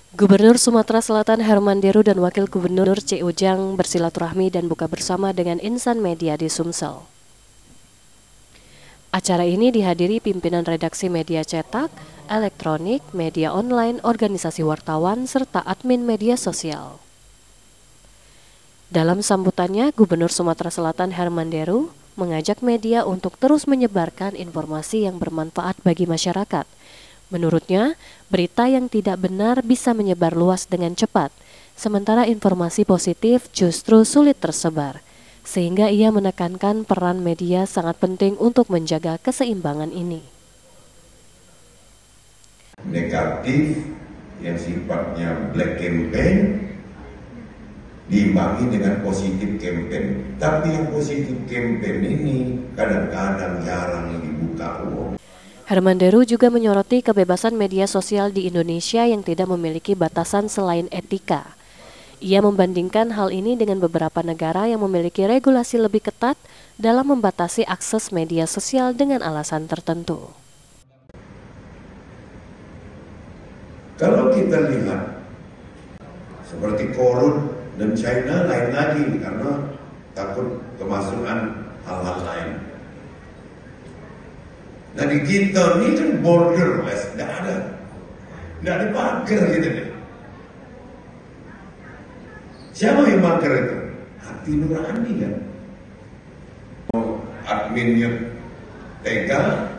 Gubernur Sumatera Selatan Herman Deru dan Wakil Gubernur C. Ujang bersilaturahmi dan buka bersama dengan insan media di Sumsel. Acara ini dihadiri pimpinan redaksi media cetak, elektronik, media online, organisasi wartawan, serta admin media sosial. Dalam sambutannya, Gubernur Sumatera Selatan Herman Deru mengajak media untuk terus menyebarkan informasi yang bermanfaat bagi masyarakat. Menurutnya, berita yang tidak benar bisa menyebar luas dengan cepat, sementara informasi positif justru sulit tersebar. Sehingga ia menekankan peran media sangat penting untuk menjaga keseimbangan ini. Negatif yang sifatnya black campaign diimbangi dengan positif campaign. Tapi yang positif campaign ini kadang-kadang jarang dibuka uang. Herman Deru juga menyoroti kebebasan media sosial di Indonesia yang tidak memiliki batasan selain etika. Ia membandingkan hal ini dengan beberapa negara yang memiliki regulasi lebih ketat dalam membatasi akses media sosial dengan alasan tertentu. Kalau kita lihat seperti Korun dan China lain lagi karena takut kemasukan hal-hal lain. Nah di kita ini kan borderless, tidak ada pagar gitu deh. Siapa yang pagar itu? Hati nurani kan. Adminnya tega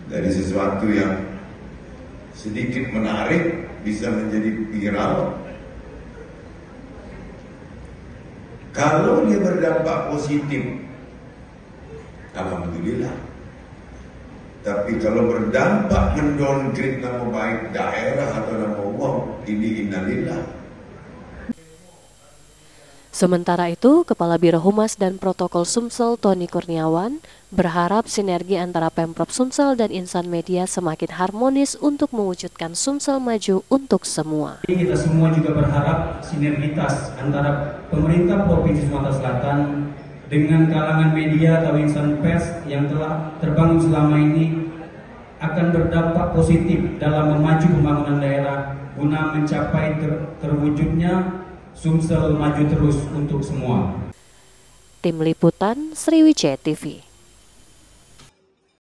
dari sesuatu yang sedikit menarik bisa menjadi viral. Kalau dia berdampak positif, alhamdulillah. Tapi kalau berdampak mendowngrade nama baik daerah atau nama uang, ini innalillah. Sementara itu, Kepala Biro Humas dan Protokol Sumsel Tony Kurniawan berharap sinergi antara Pemprov Sumsel dan insan media semakin harmonis untuk mewujudkan Sumsel maju untuk semua. Kita semua juga berharap sinergitas antara pemerintah Provinsi Sumatera Selatan dengan kalangan media atau insan pers yang telah terbangun selama ini akan berdampak positif dalam memacu pembangunan daerah guna mencapai terwujudnya Sumsel maju terus untuk semua. Tim Liputan Sriwijaya TV.